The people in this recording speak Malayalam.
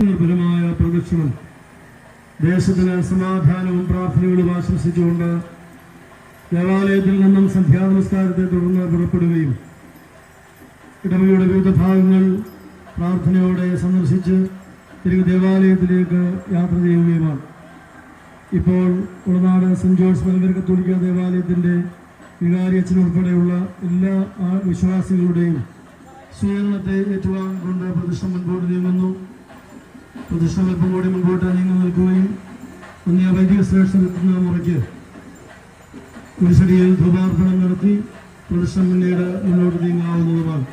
നിർഭരമായ പ്രദക്ഷിണം ദേശത്തിന് സമാധാനവും പ്രാർത്ഥനകളും ആശംസിച്ചുകൊണ്ട് ദേവാലയത്തിൽ നിന്നും സന്ധ്യാനമസ്കാരത്തെ തുടർന്ന് പുറപ്പെടുകയും ഇടവകയുടെ വിവിധ ഭാഗങ്ങൾ പ്രാർത്ഥനയോടെ സന്ദർശിച്ച് തിരികെ ദേവാലയത്തിലേക്ക് യാത്ര ചെയ്യുകയുമാണ്. ഇപ്പോൾ ഉളനാട് സെന്റ് ജോർജ് മലങ്കര കത്തോലിക്ക ദേവാലയത്തിൻ്റെ വികാരിയച്ഛൻ ഉൾപ്പെടെയുള്ള എല്ലാ വിശ്വാസികളുടെയും സ്വീകരണത്തെ ഏറ്റുവാങ്ങിക്കൊണ്ട് പ്രതിഷ്ഠ മുൻപോട്ട് നീങ്ങുന്നു. പ്രതിഷ്ഠ അല്പം കൂടി മുൻപോട്ട് നീങ്ങി നിൽക്കുകയും വൈദിക ശ്രേഷ്ഠനെത്തുന്ന മുറയ്ക്ക് കുരിശടിയിൽ ധൂപാർപ്പണം നടത്തി പ്രതിഷ്ഠ പിന്നീട് മുന്നോട്ട് നീങ്ങാവുന്നതുമാണ്.